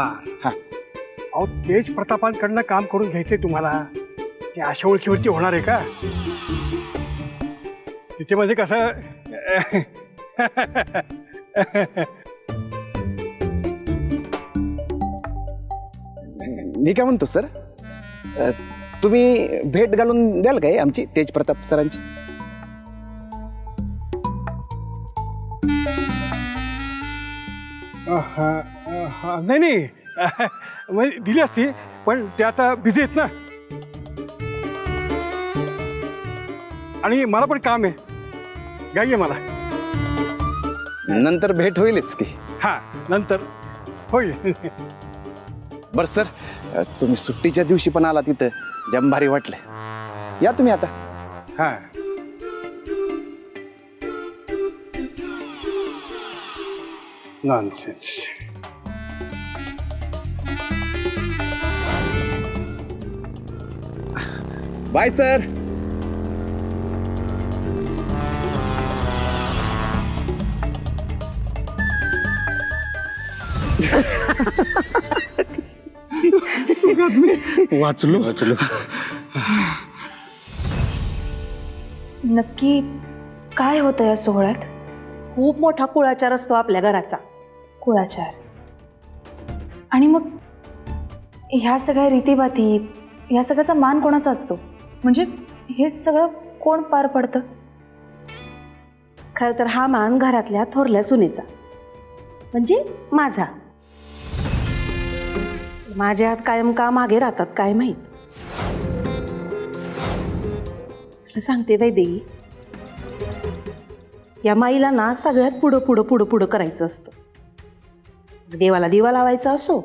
हा. अहो तेज प्रतापांकडनं काम करून घ्यायचंय तुम्हाला. ते अशा ओळखीवरती होणार आहे का? तिथे म्हणजे कसं मी काय म्हणतो सर, तुम्ही भेट घालून द्याल काय आमची तेज प्रताप सरांची? नाही नाही म्हणजे दिली असती, पण ते आता बिझी आहेत ना. आणि मला पण काम आहे, घाई आहे मला. नंतर भेट होईलच की. हा नंतर होईल. बर सर, तुम्ही सुट्टीच्या दिवशी पण आला तिथं, जम भारी वाटलं. या तुम्ही आता. हा नॉनसेन्स. Bye sir. वाचलो. नक्की काय होतं या सोहळ्यात? खूप मोठा कुळाचार असतो आपल्या घराचा. कुळाचार. आणि मग ह्या सगळ्या रीतीभाती, ह्या सगळ्याचा मान कोणाचा असतो? म्हणजे हे सगळं कोण पार पडतं? खरं तर हा मान घरातल्या थोरल्या सुनेचा, म्हणजे माझा. माझ्या हात कायम का मागे राहतात काय माहीत. तुला सांगते वैदेही, या माईला ना सगळ्यात पुढं पुढं पुढं पुढं करायचं असतं. देवाला दिवा लावायचा असो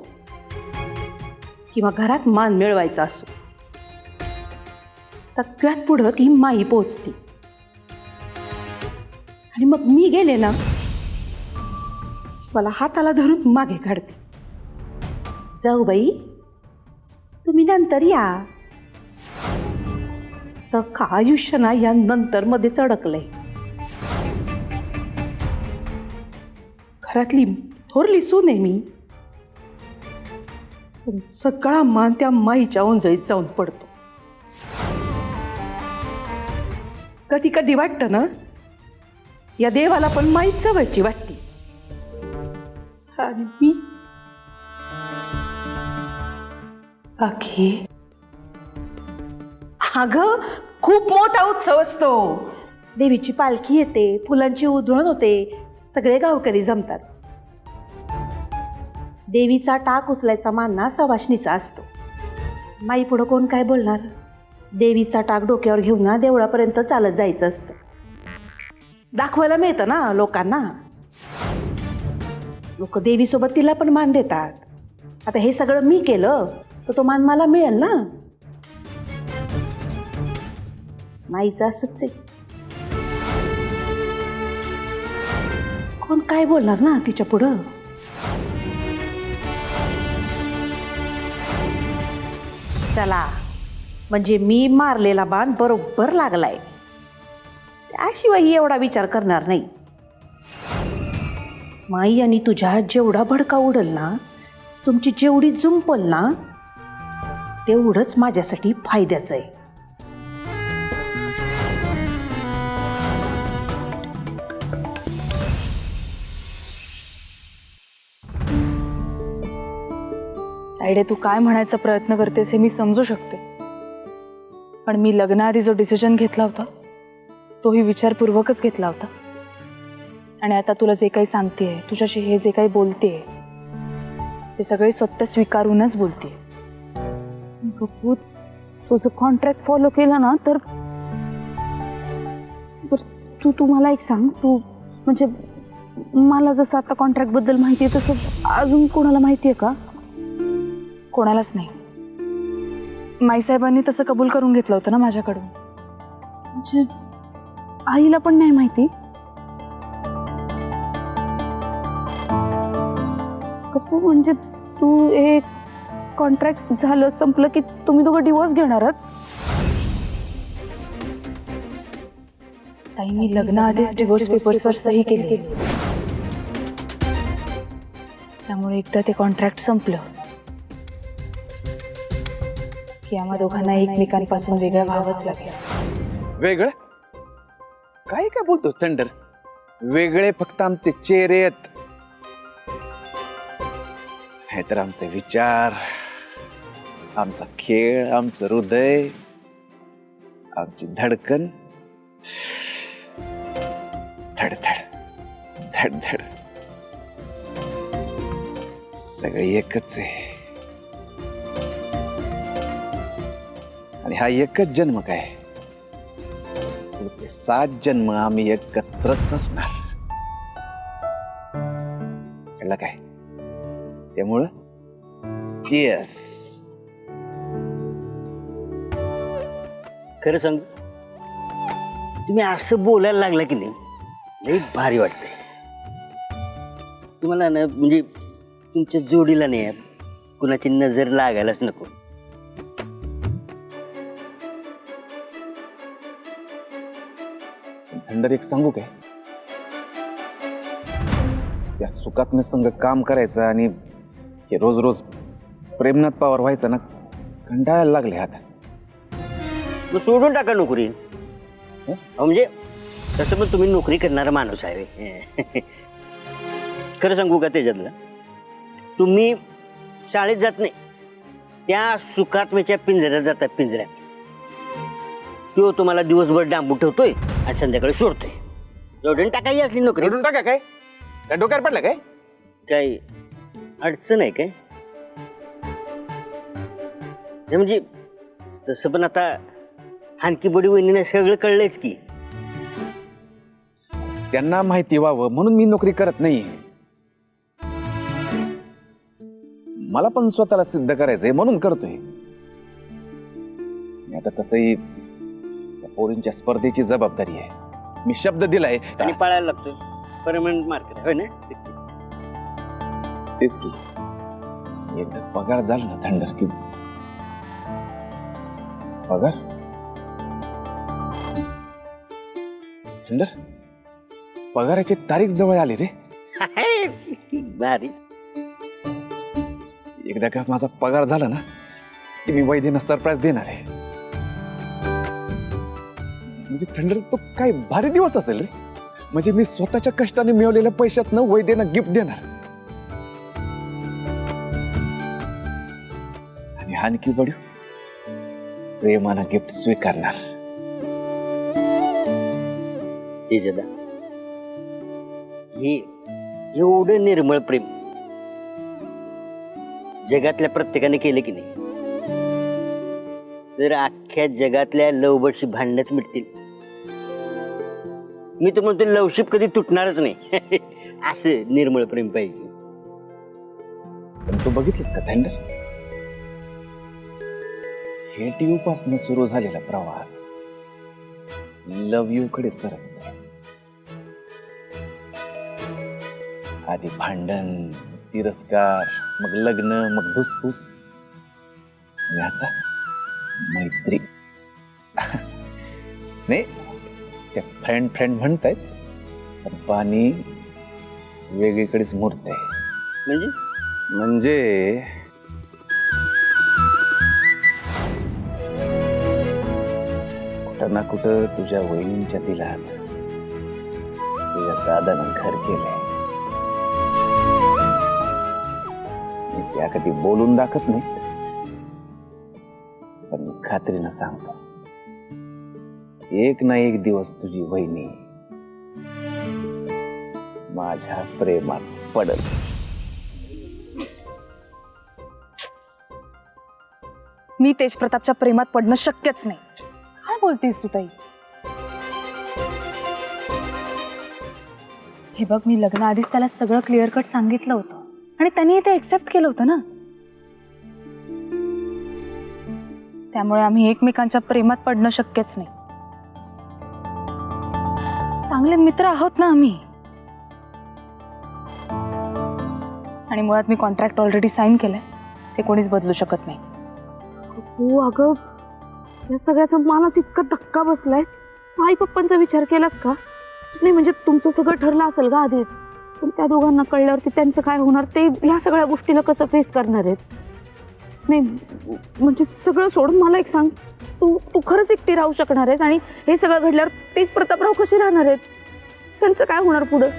किंवा घरात मान मिळवायचा असो, सगळ्यात पुढं ती माई पोचते. आणि मग मी गेले ना, मला हाताला धरून मागे काढते. जाऊ बाई, तुम्ही नंतर या. सखा आयुष्य ना या नंतर मध्येच अडकलंय. घरातली थोरली सून आहे मी, पण सगळा मान त्या माईच्या ओंजळीत जाऊन पडतो. कधी कधी वाटतं ना, या देवाला पण माईच जवळची वाटते. आणि मी बाकी अगं खूप मोठा उत्सव असतो. देवीची पालखी येते, फुलांची उधळण होते, सगळे गावकरी जमतात. देवीचा टाक उचलायचा मान ना सवाष्णीचा असतो. माई पुढं कोण काय बोलणार? देवीचा टाक डोक्यावर घेऊन ना देवळापर्यंत चालत जायचं असतं. दाखवायला मिळतं ना लोकांना. लोक देवीसोबत तिला पण मान देतात. आता हे सगळं मी केलं तर तो मान मला मिळेल ना. माईचं असंच आहे, कोण काय बोलणार ना तिच्या पुढं. चला, म्हणजे मी मारलेला बाण बरोबर लागलाय, त्याशिवाय एवढा विचार करणार नाही. माई आणि तुझ्या जेवढा भडका उडल ना, तुमची जेवढी जुंपल ना, तेवढंच माझ्यासाठी फायद्याचं आहे. तायडे, तू काय म्हणायचा प्रयत्न करतेस हे मी समजू शकते, पण मी लग्नाआधी जो डिसिजन घेतला होता तोही विचारपूर्वकच घेतला होता. आणि आता तुला जे काही सांगतेय, तुझ्याशी हे जे काही बोलतेय, ते सगळे स्वतः स्वीकारूनच बोलतेय. तुझं कॉन्ट्रॅक्ट फॉलो केलं ना तर तू मला एक सांग, तू म्हणजे मला जसं आता कॉन्ट्रॅक्ट बद्दल माहिती आहे तसं अजून कोणाला माहिती आहे का? कोणालाच नाही. माईसाहेबांनी तसं कबूल करून घेतलं होतं ना माझ्याकडून. म्हणजे आईला पण नाही माहिती? कपू, म्हणजे तू एक कॉन्ट्रॅक्ट झालं संपलं की तुम्ही दोघं डिवोर्स घेणारच? ताई, मी लग्नाआधीच डिवोर्स पेपर्सवर सही केली, त्यामुळे एकदा ते कॉन्ट्रॅक्ट संपलं की आम्हा दोघांना एकमेकांपासून वेगळं व्हावंच लागलं. वेगळं काय काय बोलतो थंडर? वेगळे फक्त आमचे चेहरे आहेत, हे तर आमचे विचार, आमचा खेळ, आमचं हृदय, आमची धडकन, धडधड धडधड सगळी एकच आहे. आणि हा एकच जन्म काय, पुढचे 7 जन्म आम्ही एकत्रच असणार. कळलं काय? त्यामुळं cheers. खरं सांग, तुम्ही असं बोलायला लागला की नाही, लई भारी वाटतंय. तुम्हाला ना म्हणजे तुमच्या जोडीला नाही कुणाची नजर लागायलाच नको. थंडर एक सांगू काय, त्या सुखात मी संग काम करायचं आणि हे रोज रोज प्रेमनाथ पवार व्हायचं ना, कंटाळायला लागले आता. मग सोडून टाका नोकरी. म्हणजे तसं पण तुम्ही नोकरी करणारा माणूस आहे. खरं सांगू का, त्याच्यातलं तुम्ही शाळेत जात नाही, त्या सुखात्म्याच्या पिंजऱ्यात जातात. पिंजऱ्यात तो तुम्हाला दिवसभर डांबू ठेवतोय आणि संध्याकाळी सोडतोय. सोडून टाकायची असली नोकरी. रडून टाका काय? त्या डोक्यावर पडलं काय? काही अडचण आहे काय? हे म्हणजे तसं पण आता आणखी बडी वहिनीने सगळं कळलंच की. त्यांना माहिती व्हावं म्हणून मी नोकरी करत नाही. मला पण स्वतःला सिद्ध करायचंय म्हणून करतोय. आता तसंही त्या पोरींच्या स्पर्धेची जबाबदारी आहे. मी शब्द दिलाय आणि पाळायला लागतोय. परमनंट मार्केट होय ना. तेच की एकदा पगार झाला ना थंडर की पगार थंडर पगाराची तारीख जवळ आली रे. भारी. एकदा का माझा पगार झाला ना की मी वैद्यना सरप्राईज देणार आहे. म्हणजे थंडर तो काय भारी दिवस असेल रे. म्हणजे मी स्वतःच्या कष्टाने मिळवलेल्या पैशातनं वैद्यना गिफ्ट देणार आणि आणखी बडू प्रेमानं गिफ्ट स्वीकारणार. तेजदा, हे एवढं निर्मळ प्रेम जगातल्या प्रत्येकाने केलं की नाही, तर अख्ख्या जगातल्या लवबर्डशी भांडणच मिटतील. मी तर म्हणतो लवशिप कधी तुटणारच नाही. असं निर्मळ प्रेम पाहिजे. पण तू बघितलीस का थंडर, हेटिव्ह पासून सुरू झालेला प्रवास लव्ह यू कडे सरकतोय. आधी भांडण, तिरस्कार, मग लग्न, मग धुसफूस आणि आता मैत्री. नाही त्या फ्रेंड फ्रेंड म्हणतायत, पण पाणी वेगळीकडेच मुरत आहे. म्हणजे कुठं ना कुठं तुझ्या वहिनींच्या दिलात तुझ्या दादानं घर केलंय. मी त्या कधी बोलून दाखवत नाही, पण मी खात्रीनं सांगतो, एक ना एक दिवस तुझी वहिनी माझ्या प्रेमात पडल. मी तेज प्रतापच्या प्रेमात पडणं शक्यच नाही. काय बोलतेस तू ताई? हे बघ, मी लग्नाआधीच त्याला सगळं क्लिअर कट सांगितलं होतं आणि त्यांनी ते एक्सेप्ट केलं होतं ना. त्यामुळे आम्ही एकमेकांच्या प्रेमात पडणं शक्यच नाही. चांगले मित्र आहोत ना आम्ही. आणि मुळात मी कॉन्ट्रॅक्ट ऑलरेडी साईन केलंय, ते कोणीच बदलू शकत नाही. हो अगं, या सगळ्याचा मलाच इतका धक्का बसलाय. आई पप्पांचा विचार केलास का? नाही म्हणजे तुमचं सगळं ठरलं असेल का आधीच? पण त्या दोघांना कळल्यावरती त्यांचं काय होणार, ते ह्या सगळ्या गोष्टीला कसं फेस करणार आहेत? नाही म्हणजे सगळं सोडून मला एक सांग, तू तू खरंच एकटी राहू शकणार आहेस? आणि हे सगळं घडल्यावर तेच प्रतापराव कसे राहणार आहेत? त्यांचं काय होणार पुढं?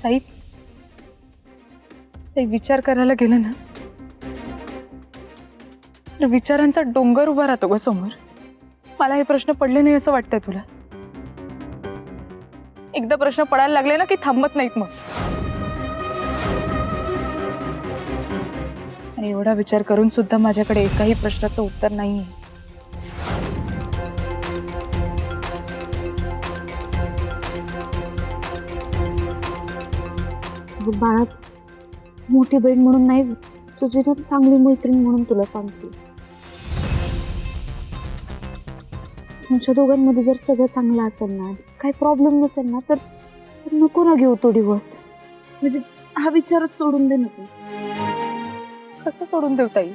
ताई, ते विचार करायला गेलं ना तर विचारांचा डोंगर उभा राहतो ग समोर. मला हे प्रश्न पडले नाही असं वाटतंय तुला? एकदा प्रश्न पडायला लागले ना की थांबत नाहीत मग. आणि एवढा विचार करून सुद्धा माझ्याकडे एकाही प्रश्नाचं उत्तर नाहीये. बाळा, मोठी बहीण म्हणून नाही, तुझी ना चांगली मैत्रीण म्हणून तुला सांगते. तुमच्या दोघांमध्ये जर सगळं चांगलं असेल ना, काही प्रॉब्लेम नसेल ना, तर नको ना घेऊ तो डिवोर्स. म्हणजे हा विचारच सोडून दे नको. कसं सोडून देऊ ताई?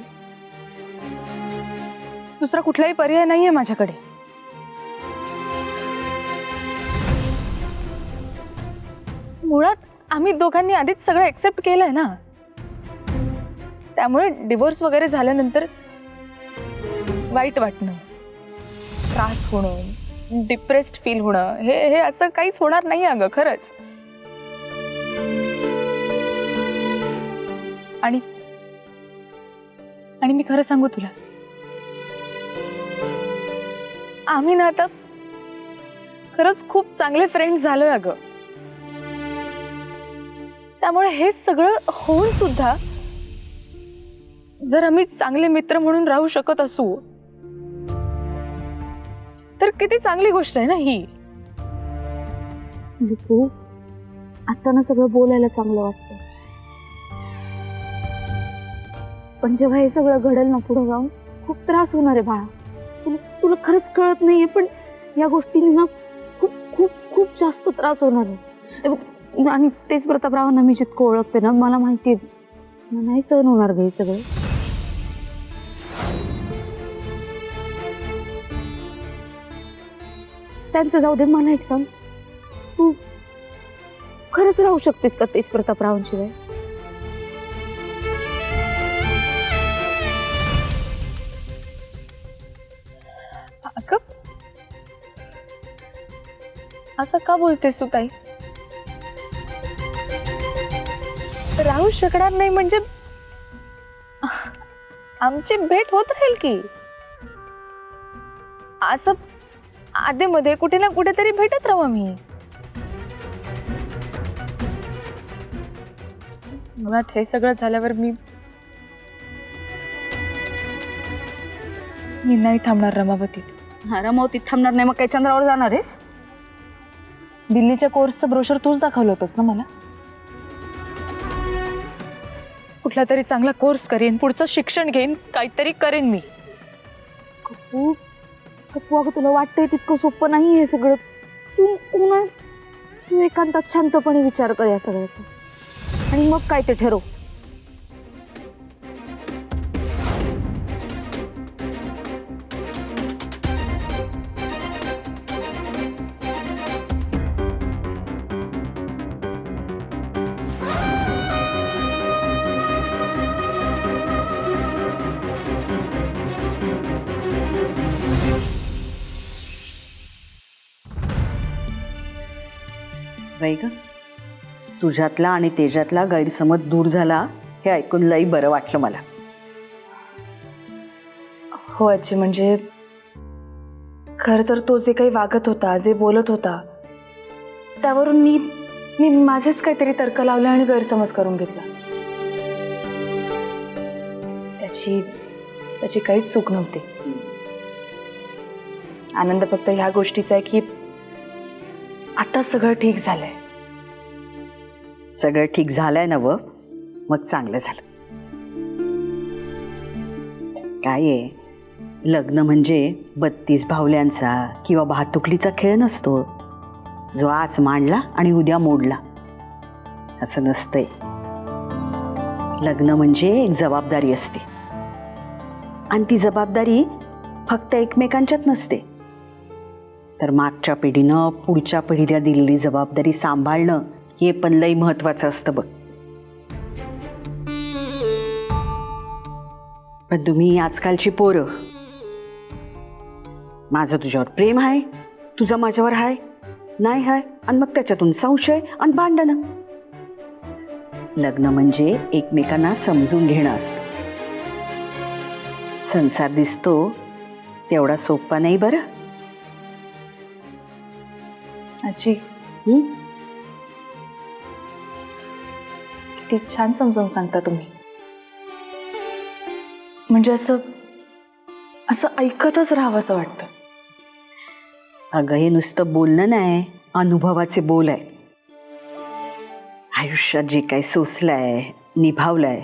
दुसरा कुठलाही पर्याय नाहीये माझ्याकडे. मुळात आम्ही दोघांनी आधीच सगळं एक्सेप्ट केलंय ना, त्यामुळे डिवोर्स वगैरे झाल्यानंतर वाईट वाटणं, त्रास होणं, डिप्रेस्ड फील होणं, हे असं काहीच होणार नाही अगं, खरंच. आणि मी खरं सांगू तुला, आम्ही ना आता खरंच खूप चांगले फ्रेंड्स झालोय अगं. त्यामुळे हे सगळं होऊन सुद्धा जर आम्ही चांगले मित्र म्हणून राहू शकत असू तर किती चांगली गोष्ट आहे ना ही. दीपू, आता ना सगळं बोलायला चांगलं वाटतं, पण जेव्हा हे सगळं घडेल ना पुढे जाऊन खूप त्रास होणार आहे बाळा. तुला खरंच कळत नाहीये, पण या गोष्टीने ना खूप खूप खूप जास्त त्रास होणार आहे. आणि तेच प्रतापरावांना मी जितकं ओळखते ना, मला माहिती आहे नाही सहन होणार ग हे सगळं. त्यांचं जाऊ दे, मला एक सांग, तू खरंच राहू शकतेस का तेच प्रतापरावांशिवाय? अगं असं का बोलतेस तू ताई? राहू शकणार नाही म्हणजे आमची भेट होत राहील की. असं आधे मध्ये कुठे ना कुठेतरी भेटत राहू आम्ही. मुळात हे सगळं झाल्यावर मी नाही थांबणार रमावतीत. रमावतीत थांबणार नाही, मग काय चंद्रावर जाणार आहेस? दिल्लीच्या कोर्सचं ब्रोशर तूच दाखवलं होतंस ना मला. कुठला तरी चांगला कोर्स करेन, पुढचं शिक्षण घेईन, काहीतरी करेन मी. कपू अगं, तुला वाटतंय तितकं सोपं नाही हे सगळं. तू एकांतात शांतपणे विचार कर या सगळ्याचा, आणि मग काय ते ठरव. बाई ग, तुझ्यातला आणि तेजातला गैरसमज दूर झाला हे ऐकून लई बरं वाटलं मला. हो आजी, म्हणजे खरं तर तो जे काही वागत होता, जे बोलत होता, त्यावरून मी माझेच काहीतरी तर्क लावले आणि गैरसमज करून घेतला. त्याची काहीच चूक नव्हती. आनंद फक्त ह्या गोष्टीचा आहे की आता सगळं ठीक झालंय. सगळं ठीक झालंय ना व मग चांगलं झालं. काय आहे, लग्न म्हणजे 32 भावल्यांचा किंवा भातुकलीचा खेळ नसतो, जो आज मांडला आणि उद्या मोडला, असं नसतंय. लग्न म्हणजे एक जबाबदारी असते. आणि ती जबाबदारी फक्त एकमेकांच्यात नसते, तर मागच्या पिढीनं पुढच्या पिढीला दिलेली जबाबदारी सांभाळणं हे पण लई महत्वाचं असतं बघ. पण तुम्ही आजकालची पोरं, माझं तुझ्यावर प्रेम आहे, तुझं माझ्यावर आहे, नाही आहे, आणि मग त्याच्यातून संशय आणि भांडणं. लग्न म्हणजे एकमेकांना समजून घेणं असतं. संसार दिसतो तेवढा सोपा नाही बरं. आजी हं? किती छान समजावून सांगता तुम्ही. म्हणजे असं असं ऐकतच राहावं असं वाटतं. अगं हे नुसतं बोलणं नाही, अनुभवाचे बोल आहे. आयुष्यात जे काही सोसलंय, निभावलंय,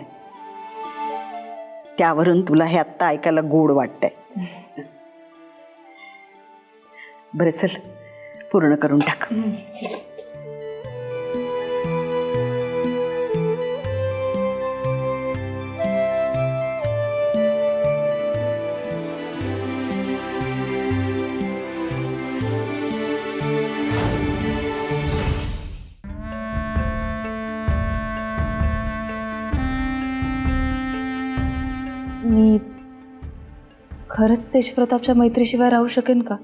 त्यावरून तुला हे आत्ता ऐकायला गोड वाटतंय. बरं चल, पूर्ण करून टाक. मी खरंच तेजप्रतापच्या मैत्रीशिवाय राहू शकेन का?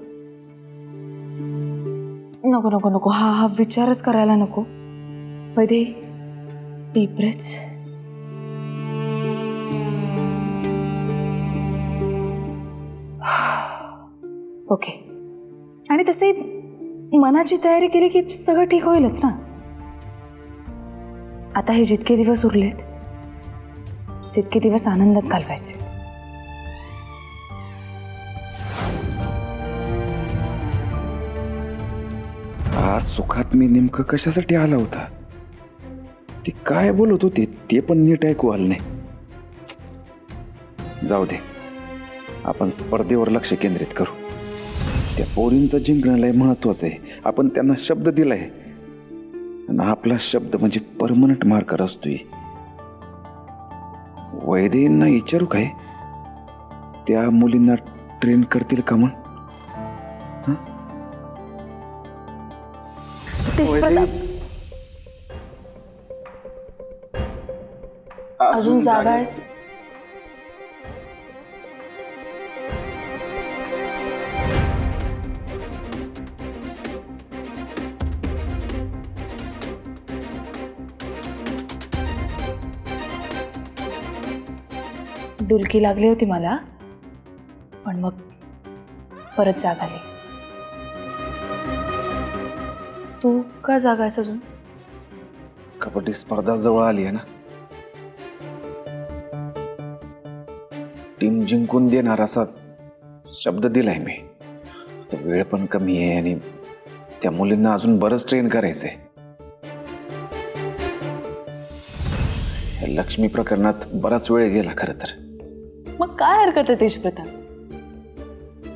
नको नको नको, हा विचारच करायला नको. वैदे, डीप ब्रेथ्स. ओके. आणि तसे मनाची तयारी केली की सगळं ठीक होईलच ना. आता हे जितके दिवस उरलेत तितके दिवस आनंदात घालवायचे. आज सुखात मी नेमकं कशासाठी आला होता, ती काय बोलत होती ते पण नीट ऐकू आलं नाही. जाऊ दे, आपण स्पर्धेवर लक्ष केंद्रित करू. त्या पोरींचं जिंकणं लय महत्वाचं आहे. आपण त्यांना शब्द दिलाय आणि आपला शब्द म्हणजे परमनंट मार्कर असतोय. वैदेंना विचारू काय, त्या मुलींना ट्रेन करतील का मग? अजून जागा आहेस? डुलकी लागली होती मला, पण मग परत जाग आली. तू का जागा आहेस अजून? कबड्डी स्पर्धा जवळ आली आहे ना. टीम जिंकून देणार असा शब्द दिलाय मी. तर वेळ पण कमी आहे आणि त्या मुलींना अजून बरंच ट्रेन करायचंय. या लक्ष्मी प्रकरणात बराच वेळ गेला खरं तर. मग काय हरकत आहे तेजप्रताप?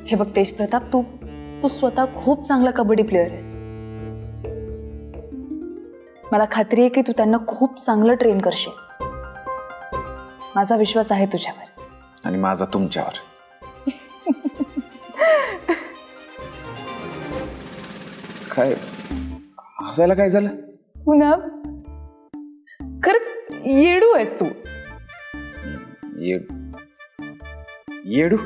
हे बघ तेजप्रताप, तू स्वतः खूप चांगला कबड्डी प्लेअर आहेस. मला खात्री आहे की तू त्यांना खूप चांगलं ट्रेन करशील. माझा विश्वास आहे तुझ्यावर आणि माझा तुमच्यावर. काय हसायला काय झालं? तू ना खरंच येडू आहेस तू. येडू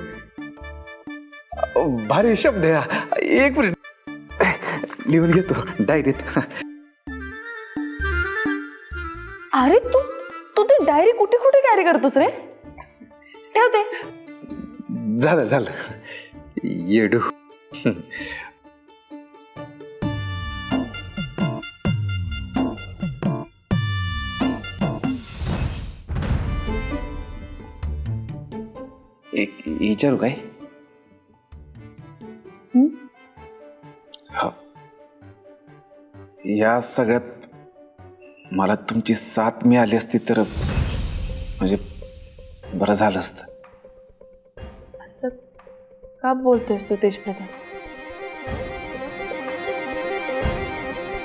भारी शब्द आहे हा. एक मिनिट लिहून घेतो डायरीत. अरे तू ते डायरी कुठे कुठे कॅरी करतोस रे? ठेवते. झालं येडू. एक विचारू काय? हो. या सगळ्यात मला तुमची साथ मिळाली असती तर म्हणजे बरं झालं असतं. असं का बोलतोयस तू तेजप्रताप?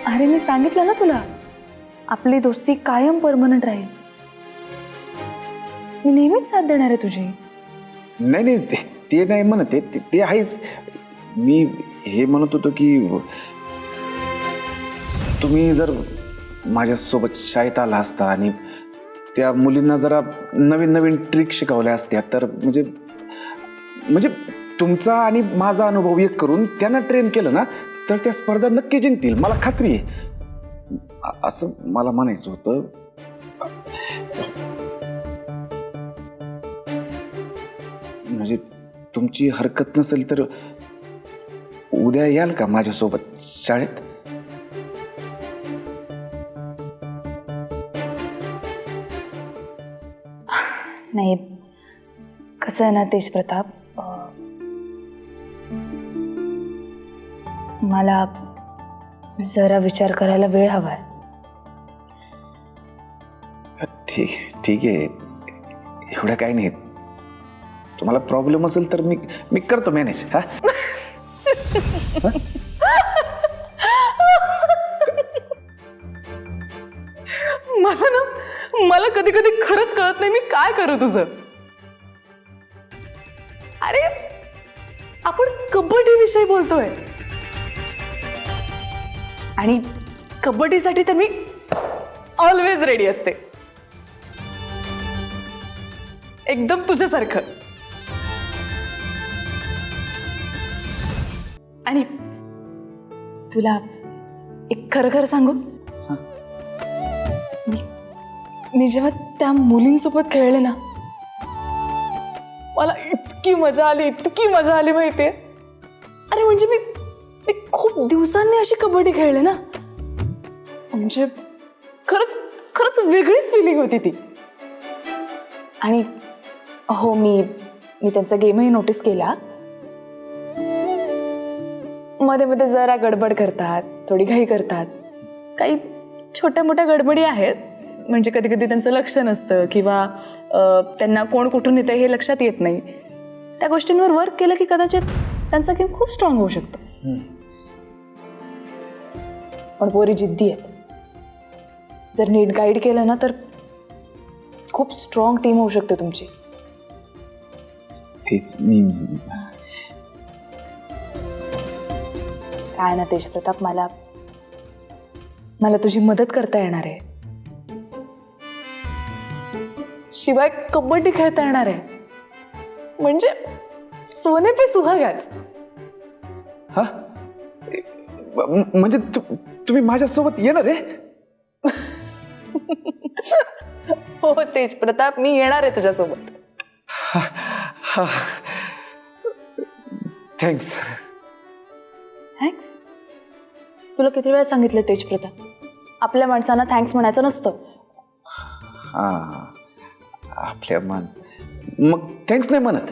अरे मी सांगितलं ना तुला, आपली दोस्ती कायम परमनंट राहील. मी नेहमीच साथ देणार आहे तुझी. नाही नाही ते नाही म्हणत ते आहेच. मी हे म्हणत होतो की तुम्ही जर माझ्यासोबत शाळेत आला असता आणि त्या मुलींना जरा नवीन नवीन ट्रिक शिकवल्या असत्या तर म्हणजे तुमचा आणि माझा अनुभव एक करून त्यांना ट्रेन केलं ना तर त्या स्पर्धा नक्की जिंकतील, मला खात्री आहे. असं मला म्हणायचं होतं. म्हणजे तुमची हरकत नसेल तर उद्या याल का माझ्यासोबत शाळेत? नाही, कसं आहे ना तेज प्रताप, मला जरा विचार करायला वेळ हवाय. ठीक आहे, एवढं काही नाही. तुम्हाला प्रॉब्लेम असेल तर मी करतो मॅनेज. हा मला कधी कधी खरंच कळत नाही मी काय करू तुझं. अरे आपण कबड्डी विषयी बोलतोय आणि कबड्डीसाठी तर मी ऑलवेज रेडी असते, एकदम तुझ्यासारखं. आणि तुला एक खरं खरं सांगू, मी जेव्हा त्या मुलींसोबत खेळले ना मला इतकी मजा आली माहितीये. अरे म्हणजे मी खूप दिवसांनी अशी कबड्डी खेळले ना, म्हणजे खरंच वेगळीच फिलिंग होती ती. आणि हो, मी त्यांचा गेमही नोटीस केला. मध्ये मध्ये जरा गडबड करतात, थोडी घाई करतात, काही छोट्या मोठ्या गडबडी आहेत. म्हणजे कधी कधी त्यांचं लक्ष नसतं किंवा त्यांना कोण कुठून येतं हे लक्षात येत नाही. त्या गोष्टींवर वर्क केलं की कदाचित त्यांचा गेम खूप स्ट्रॉंग होऊ शकतो. पण पोरी जिद्दी आहेत, जर नीट गाईड केलं ना तर खूप स्ट्रॉंग टीम होऊ शकते तुमची. तेच मी काय ना तेज प्रताप, मला तुझी मदत करता येणार आहे, शिवाय कबड्डी खेळता येणार आहे. म्हणजे सोने पे सुहागाच. हा म्हणजे तुम्ही माझ्यासोबत येणार आहे? हो तेज प्रताप, मी येणार आहे तुझ्यासोबत. थँक्स. तुला किती वेळा सांगितलं तेज प्रताप, आपल्या माणसांना थँक्स म्हणायचं नसतं. हा आपल्या मग थँक्स नाही म्हणत,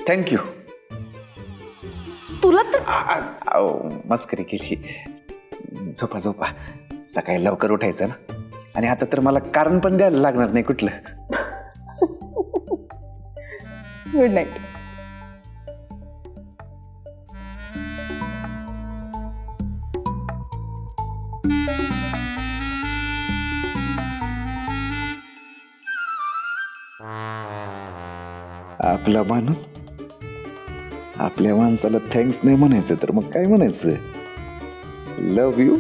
थँक्यू. तुला तर मस्करी केली. झोपा, सकाळी लवकर उठायचं ना. आणि आता तर मला कारण पण द्यायला लागणार नाही कुठलं. Good night. आपला माणूस आपल्या माणसाला थँक्स नाही म्हणायचं तर मग काय म्हणायचं? Love you.